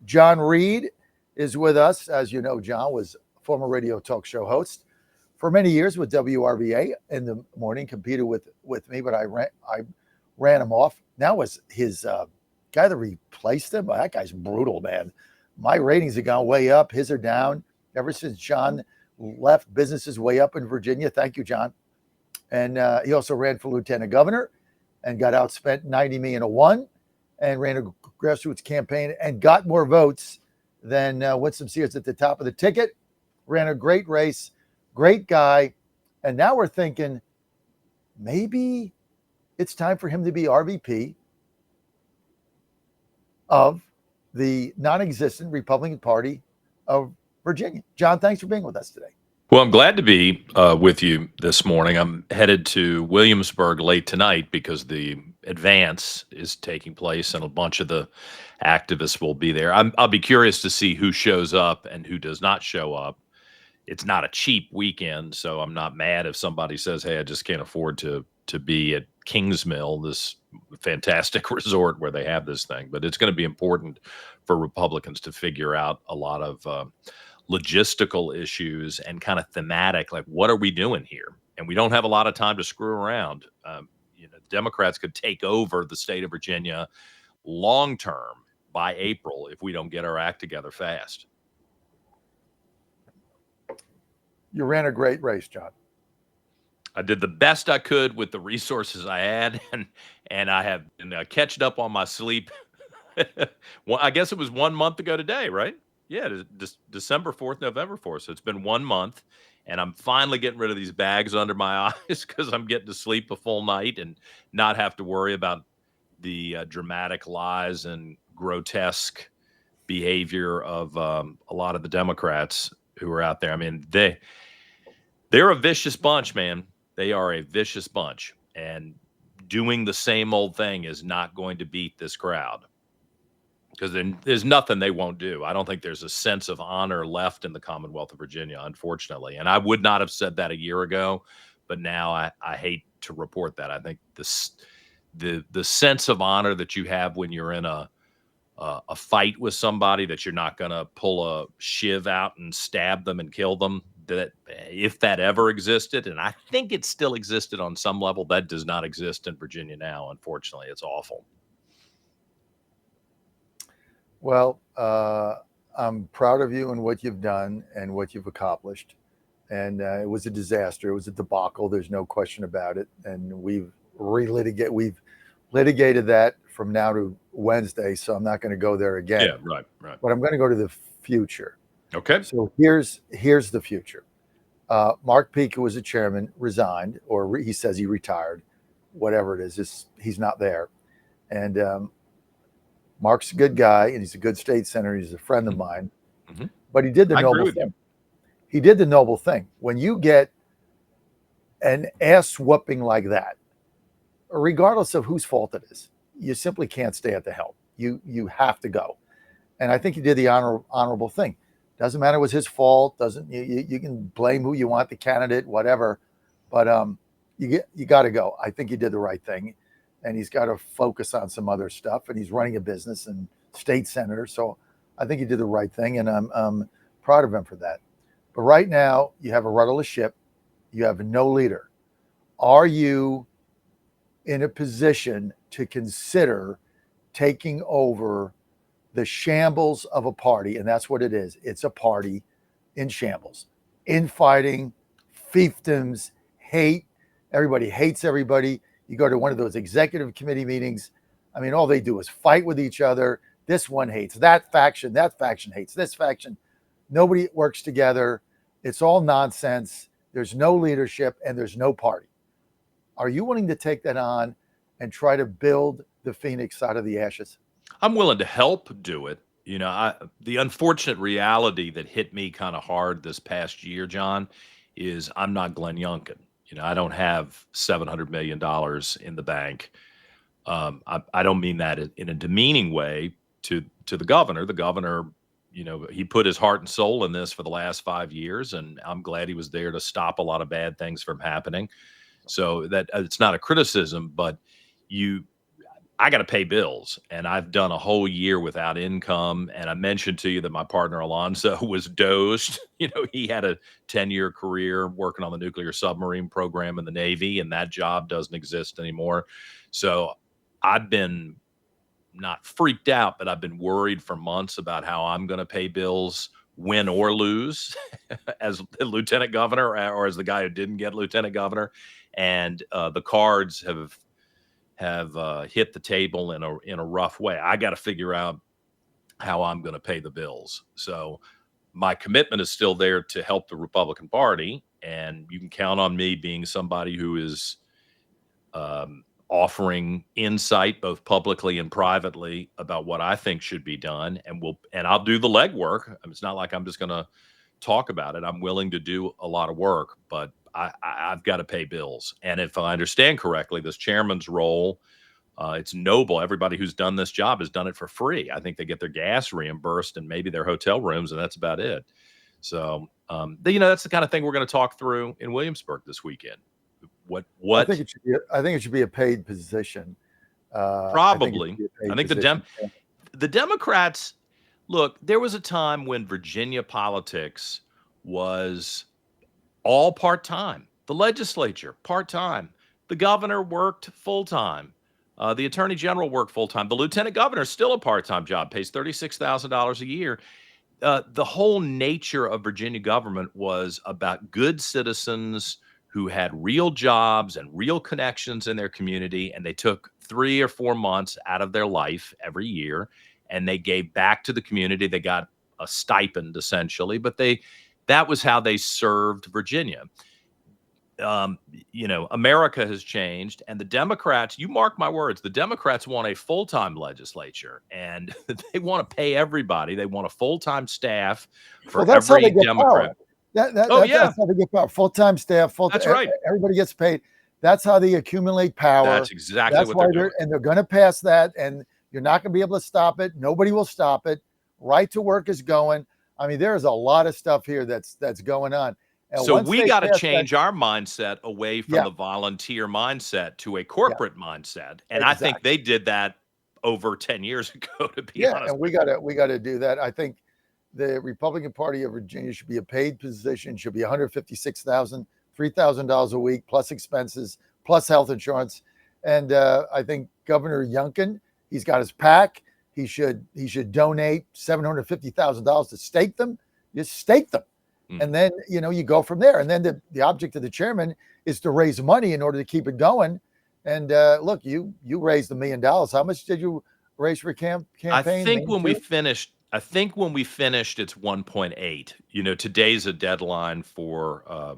John Reid is with us. As you know, John was a former radio talk show host for many years with WRVA in the morning, competed with me, but I ran him off. Now was his guy that replaced him. That guy's brutal, man. My ratings have gone way up. His are down. Ever since John left, business is way up in Virginia. Thank you, John. And he also ran for lieutenant governor and got outspent 90 million to 1 and ran a grassroots campaign and got more votes than Winston Sears at the top of the ticket. Ran a great race, great guy. And now we're thinking maybe it's time for him to be RVP of the non-existent Republican Party of Virginia. John, thanks for being with us today. Well, I'm glad to be with you this morning. I'm headed to Williamsburg late tonight because the advance is taking place and a bunch of the activists will be there. I'll be curious to see who shows up and who does not show up. It's not a cheap weekend, so I'm not mad if somebody says, hey, I just can't afford to be at Kingsmill, this fantastic resort where they have this thing. But it's going to be important for Republicans to figure out a lot of logistical issues and kind of thematic, like what are we doing here? And we don't have a lot of time to screw around. Democrats could take over the state of Virginia long term by April if we don't get our act together fast. You ran a great race, John. I did the best I could with the resources I had, and I have catched up on my sleep. Well, I guess it was 1 month ago today, right? Yeah, December 4th, November 4th. So it's been 1 month, and I'm finally getting rid of these bags under my eyes because I'm getting to sleep a full night and not have to worry about the dramatic lies and grotesque behavior of a lot of the Democrats who are out there. I mean, they're a vicious bunch, man. They are a vicious bunch, and doing the same old thing is not going to beat this crowd because there's nothing they won't do. I don't think there's a sense of honor left in the Commonwealth of Virginia, unfortunately. And I would not have said that a year ago, but now I hate to report that. I think the sense of honor that you have when you're in a fight with somebody, that you're not going to pull a shiv out and stab them and kill them, that if that ever existed, and I think it still existed on some level, that does not exist in Virginia now. Unfortunately, it's awful. Well, I'm proud of you and what you've done and what you've accomplished. And it was a disaster. It was a debacle. There's no question about it. And we've litigated that from now to Wednesday. So I'm not going to go there again. Yeah, right. But I'm going to go to the future. Okay. So here's the future. Mark Peake, who was the chairman, resigned, or he says he retired, whatever it is. He's not there. And Mark's a good guy, and he's a good state senator. He's a friend of mine. Mm-hmm. But he did the noble thing. He did the noble thing. When you get an ass whooping like that, regardless of whose fault it is, you simply can't stay at the helm. You have to go. And I think he did the honorable thing. Doesn't matter it was his fault. You can blame who you want, the candidate, whatever. But you got to go. I think he did the right thing. And he's got to focus on some other stuff. And he's running a business and state senator. So I think he did the right thing. And I'm proud of him for that. But right now, you have a rudderless ship. You have no leader. Are you in a position to consider taking over the shambles of a party? And that's what it is. It's a party in shambles. Infighting, fiefdoms, hate. Everybody hates everybody. You go to one of those executive committee meetings. I mean, all they do is fight with each other. This one hates that faction hates this faction. Nobody works together. It's all nonsense. There's no leadership and there's no party. Are you willing to take that on and try to build the phoenix out of the ashes? I'm willing to help do it. The unfortunate reality that hit me kind of hard this past year, John, is I'm not Glenn Youngkin. I don't have $700 million in the bank. I don't mean that in a demeaning way to the governor. The governor, he put his heart and soul in this for the last 5 years, and I'm glad he was there to stop a lot of bad things from happening. So that it's not a criticism, but I got to pay bills, and I've done a whole year without income. And I mentioned to you that my partner Alonzo was dosed. He had a 10-year career working on the nuclear submarine program in the Navy, and that job doesn't exist anymore. So I've been not freaked out, but I've been worried for months about how I'm going to pay bills, win or lose, as the lieutenant governor or as the guy who didn't get lieutenant governor. And the cards have hit the table in a rough way. I got to figure out how I'm going to pay the bills. So my commitment is still there to help the Republican Party, and you can count on me being somebody who is offering insight both publicly and privately about what I think should be done, and I'll do the legwork. It's not like I'm just going to talk about it. I'm willing to do a lot of work, but I've got to pay bills. And if I understand correctly, this chairman's role, it's noble. Everybody who's done this job has done it for free. I think they get their gas reimbursed and maybe their hotel rooms, and that's about it. So, that's the kind of thing we're going to talk through in Williamsburg this weekend. What? I think it should be a paid position. Probably. I think the Democrats. Look, there was a time when Virginia politics was all part-time. The legislature, part-time. The governor worked full-time. The attorney general worked full-time. The lieutenant governor is still a part-time job, pays $36,000 a year. The whole nature of Virginia government was about good citizens who had real jobs and real connections in their community, and they took 3 or 4 months out of their life every year, and they gave back to the community. They got a stipend, essentially, but that was how they served Virginia. America has changed, and the Democrats, you mark my words, the Democrats want a full-time legislature, and they want to pay everybody. They want a full-time staff for every Democrat. That's how they get power. Full-time staff, That's right. Everybody gets paid. That's how they accumulate power. That's exactly what they're doing. And they're going to pass that, and you're not going to be able to stop it. Nobody will stop it. Right to work is going. I mean, there's a lot of stuff here that's going on. And so we got to change our mindset away from the volunteer mindset to a corporate mindset. And I think they did that over 10 years ago, to be honest. And we got to do that. I think the Republican Party of Virginia should be a paid position, should be $156,000, $3,000 a week, plus expenses, plus health insurance. And I think Governor Youngkin, he's got his PAC. He should donate $750,000 to stake them. Just stake them. And then, you go from there. And then the object of the chairman is to raise money in order to keep it going. And look, you raised $1 million. How much did you raise for campaign? I think when we finished, it's 1.8. Today's a deadline for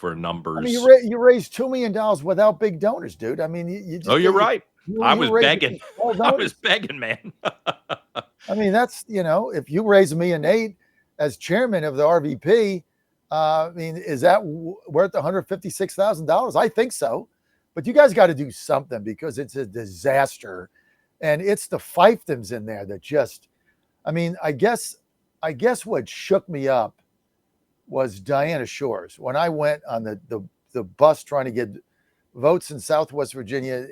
numbers. I mean, you raised $2 million without big donors, dude. I mean, you're right. I was begging. I was begging, man. I mean, that's, if you raise $1.8 million as chairman of the RVP, I mean, is that worth $156,000? I think so. But you guys got to do something, because it's a disaster. And it's the fiefdoms in there that just, I mean, I guess what shook me up was Diana Shores. When I went on the bus trying to get votes in Southwest Virginia,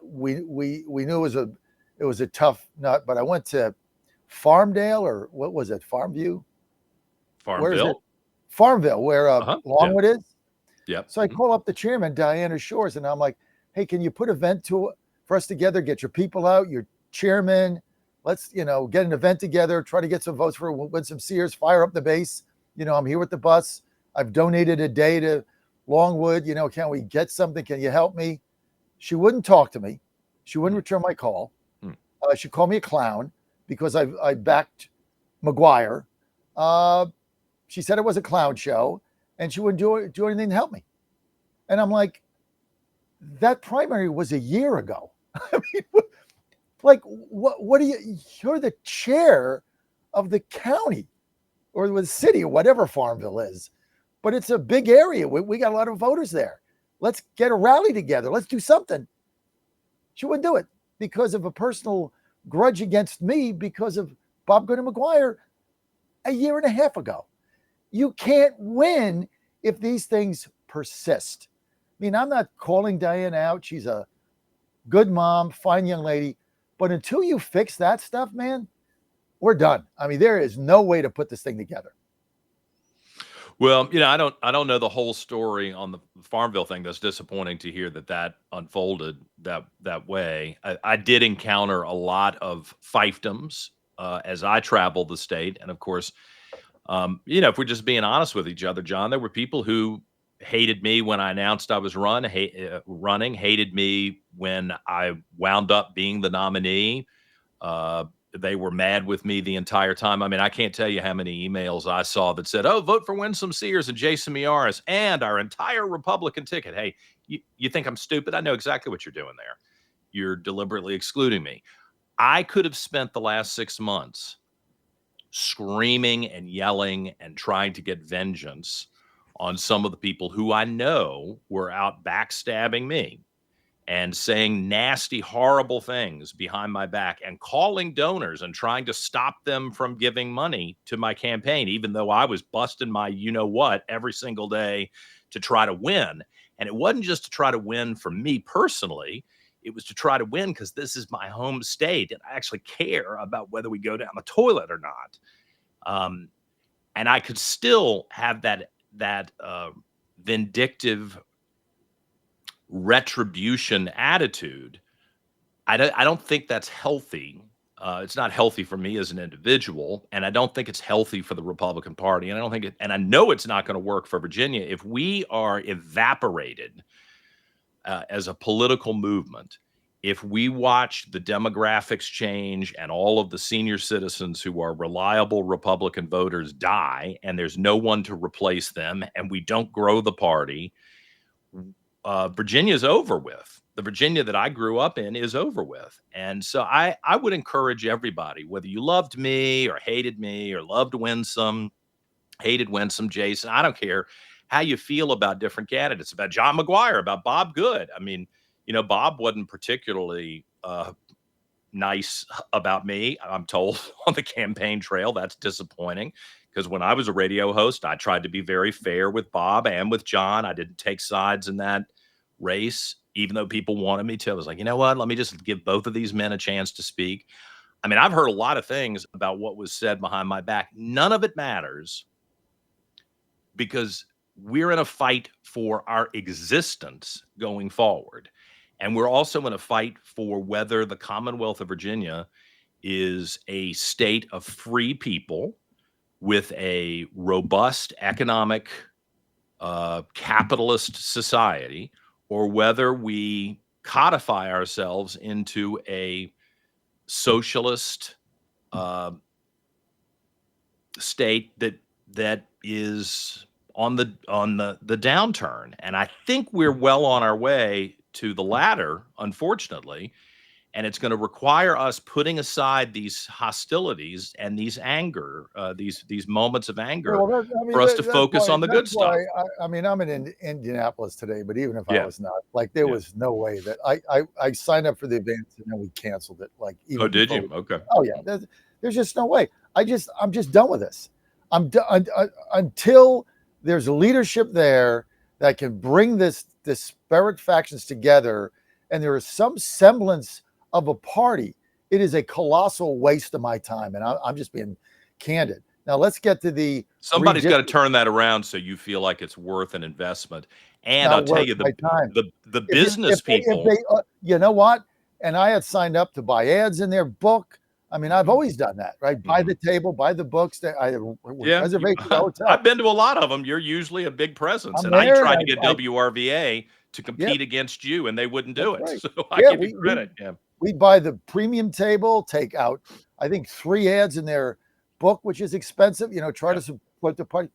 we knew it was a tough nut, but I went to Farmdale, or what was it? Farmview? Farmville, where Longwood is. Yeah. So I call up the chairman, Diana Shores, and I'm like, hey, can you put an event for us together? Get your people out, your chairman. Let's, get an event together, try to get some votes for Winsome Sears, fire up the base. I'm here with the bus. I've donated a day to Longwood. Can we get something? Can you help me? She wouldn't talk to me. She wouldn't return my call. She called me a clown because I backed McGuire. She said it was a clown show, and she wouldn't do anything to help me. And I'm like, that primary was a year ago. I mean, what do you're the chair of the county or the city or whatever Farmville is, but it's a big area. We got a lot of voters there. Let's get a rally together. Let's do something. She wouldn't do it because of a personal grudge against me because of Bob Gooding McGuire a year and a half ago. You can't win if these things persist. I mean, I'm not calling Diane out. She's a good mom, fine young lady. But until you fix that stuff, man, we're done. I mean, there is no way to put this thing together. Well, I don't know the whole story on the Farmville thing. That's disappointing to hear that unfolded that way. I did encounter a lot of fiefdoms as I traveled the state, and of course, if we're just being honest with each other, John, there were people who hated me when I announced I was running, hated me when I wound up being the nominee. They were mad with me the entire time. I mean, I can't tell you how many emails I saw that said, "Oh, vote for Winsome Sears and Jason Miyares and our entire Republican ticket." Hey, you think I'm stupid? I know exactly what you're doing there. You're deliberately excluding me. I could have spent the last 6 months screaming and yelling and trying to get vengeance on some of the people who I know were out backstabbing me and saying nasty, horrible things behind my back and calling donors and trying to stop them from giving money to my campaign, even though I was busting my you-know-what every single day to try to win. And it wasn't just to try to win for me personally. It was to try to win because this is my home state, and I actually care about whether we go down the toilet or not. And I could still have that vindictive retribution attitude. I don't think that's healthy. It's not healthy for me as an individual, and I don't think it's healthy for the Republican Party. And I don't think and I know it's not going to work for Virginia if we are evaporated as a political movement. If we watch the demographics change and all of the senior citizens who are reliable Republican voters die, and there's no one to replace them, and we don't grow the party, Virginia's over with. The Virginia that I grew up in is over with. And so I would encourage everybody, whether you loved me or hated me or loved Winsome, hated Winsome, Jason, I don't care how you feel about different candidates, about John McGuire, about Bob Good. I mean, Bob wasn't particularly nice about me, I'm told, on the campaign trail. That's disappointing because when I was a radio host, I tried to be very fair with Bob and with John. I didn't take sides in that race, even though people wanted me to. I was like, you know what? Let me just give both of these men a chance to speak. I mean, I've heard a lot of things about what was said behind my back. None of it matters because we're in a fight for our existence going forward. And we're also in a fight for whether the Commonwealth of Virginia is a state of free people with a robust economic capitalist society, or whether we codify ourselves into a socialist state that is on the downturn. And I think we're well on our way to the latter, unfortunately. And it's going to require us putting aside these hostilities and these anger, these moments of anger, for us to focus on the good stuff. I mean, I'm in Indianapolis today, but even if I Yeah. was not, like, there was no way that I signed up for the event and then we canceled it. Like, even Oh, did you? Okay. Oh yeah, there's just no way. I'm just done with this. I'm done until there's leadership there that can bring this disparate factions together, and there is some semblance of a party. It is a colossal waste of my time, and I'm just being candid. Now let's get to somebody's got to turn that around so you feel like it's worth an investment. And I'll tell you, the business people. You know what? And I had signed up to buy ads in their book. I mean, I've always done that, right? Buy the table, buy the books. Reservation at the hotel. I've been to a lot of them. You're usually a big presence, and I tried to get WRVA to compete against you, and they wouldn't do it. Right. So I give you credit. We buy the premium table, take out, I think, 3 ads in their book, which is expensive. Try to support the party.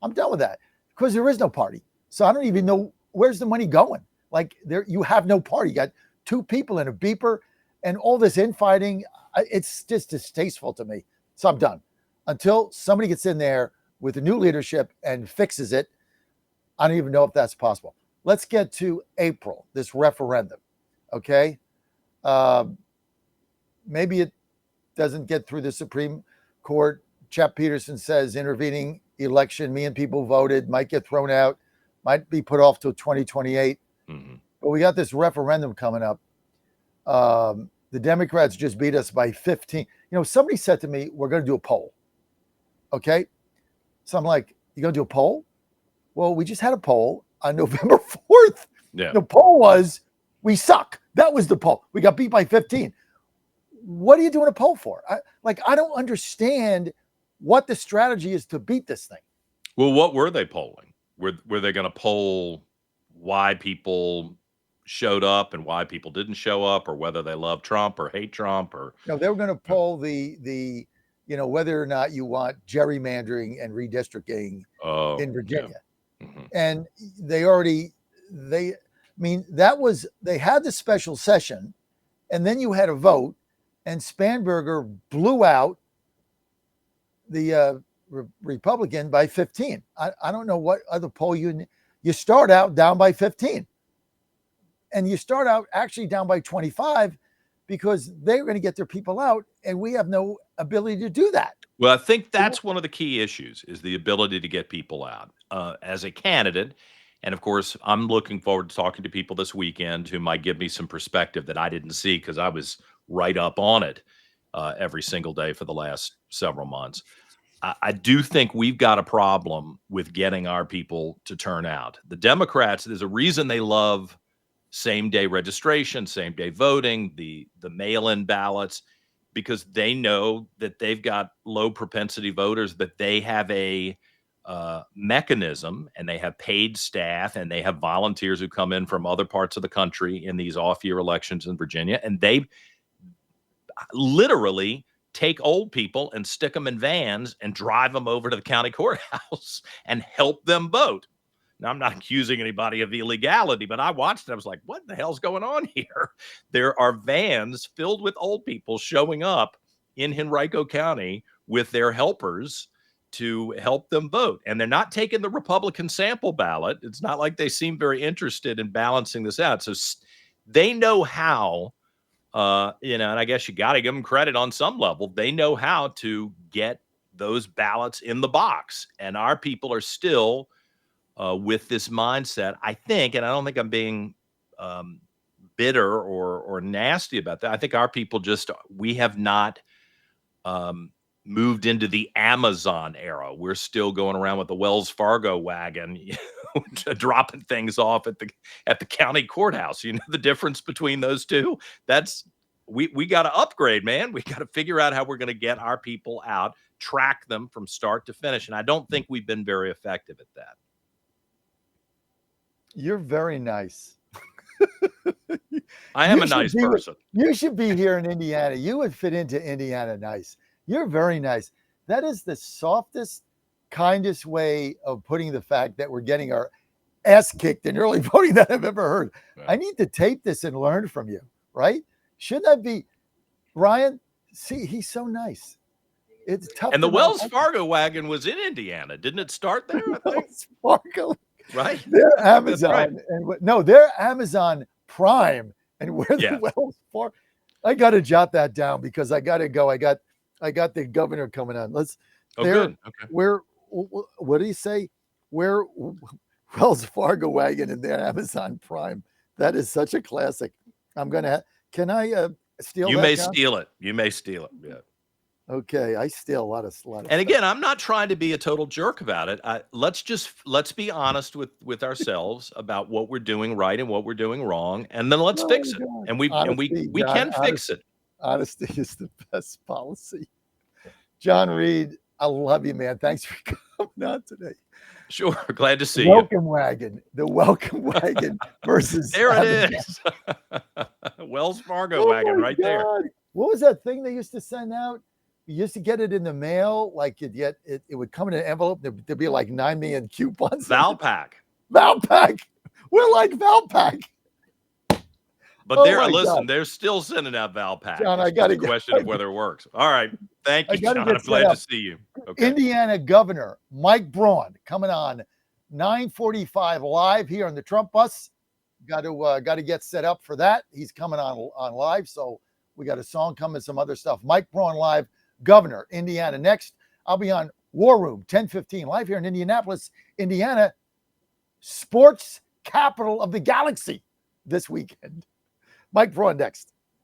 I'm done with that because there is no party. So I don't even know where's the money going. Like, you have no party. You got 2 people in a beeper, and all this infighting. It's just distasteful to me. So I'm done. Until somebody gets in there with the new leadership and fixes it, I don't even know if that's possible. Let's get to April, this referendum. Okay. Maybe it doesn't get through the Supreme Court. Chap Peterson says intervening election, me and people voted, might get thrown out, might be put off till 2028. Mm-hmm. But we got this referendum coming up. The Democrats just beat us by 15. Somebody said to me, we're going to do a poll. Okay. So I'm like, you're going to do a poll? Well, we just had a poll on November 4th. Yeah. The poll was, we suck. That was the poll. We got beat by 15. What are you doing a poll for? I don't understand what the strategy is to beat this thing. Well, what were they polling? Were they going to poll why people showed up and why people didn't show up, or whether they love Trump or hate Trump, or they were going to poll the whether or not you want gerrymandering and redistricting in Virginia. Yeah. Mm-hmm. And they had the special session, and then you had a vote, and Spanberger blew out the Republican by 15. I don't know what other poll you start out down by 15, and you start out actually down by 25, because they're going to get their people out, and we have no ability to do that. Well, I think that's one of the key issues, is the ability to get people out. As a candidate, and of course, I'm looking forward to talking to people this weekend who might give me some perspective that I didn't see, because I was right up on it every single day for the last several months. I do think we've got a problem with getting our people to turn out. The Democrats, there's a reason they love same-day registration, same-day voting, the mail-in ballots, because they know that they've got low propensity voters, but they have a mechanism, and they have paid staff, and they have volunteers who come in from other parts of the country in these off-year elections in Virginia, and they literally take old people and stick them in vans and drive them over to the county courthouse and help them vote. Now, I'm not accusing anybody of illegality, but I watched it. I was like, what the hell's going on here? There are vans filled with old people showing up in Henrico County with their helpers to help them vote. And they're not taking the Republican sample ballot. It's not like they seem very interested in balancing this out. So they know how, and I guess you got to give them credit on some level. They know how to get those ballots in the box. And our people are still with this mindset, I think, and I don't think I'm being bitter or nasty about that. I think our people we have not moved into the Amazon era. We're still going around with the Wells Fargo wagon, dropping things off at the county courthouse. You know the difference between those two? We got to upgrade, man. We got to figure out how we're going to get our people out, track them from start to finish. And I don't think we've been very effective at that. You're very nice. I am a nice person. You should be here in Indiana. You would fit into Indiana nice. You're very nice. That is the softest, kindest way of putting the fact that we're getting our ass kicked in early voting that I've ever heard. Right. I need to tape this and learn from you, right? Shouldn't I be, Ryan? See, he's so nice. It's tough. And the Wells Fargo wagon was in Indiana. Didn't it start there? I think. Wells Fargo. Right? They're Amazon. Right. They're Amazon Prime. And we're the Wells Fargo. I got to jot that down because I got to go. I got the governor coming on. Good. Okay. What do you say? We're Wells Fargo wagon and their Amazon Prime. That is such a classic. Can I steal you that? May steal it. You may steal it. Yeah. Okay, I steal a lot of and again, I'm not trying to be a total jerk about it. Let's be honest with ourselves about what we're doing right and what we're doing wrong, and then let's fix it. And we can fix it. Honesty is the best policy. John Reid, I love you, man. Thanks for coming on today. Sure, glad to see you. The welcome wagon versus there it is. Wells Fargo wagon right there. What was that thing they used to send out? You used to get it in the mail, like it would come in an envelope. There'd be like 9 million coupons. Valpak. We're like Valpak. But they're still sending out Valpak. John, I got to get a question of whether it works. All right. Thank you, John. I'm glad to see you. Okay. Indiana Governor Mike Braun coming on 9:45 live here on the Trump bus. Got to get set up for that. He's coming on live. So we got a song coming, some other stuff. Mike Braun live. Governor, Indiana. Next, I'll be on War Room, 10:15, live here in Indianapolis, Indiana, sports capital of the galaxy this weekend. Mike Braun next.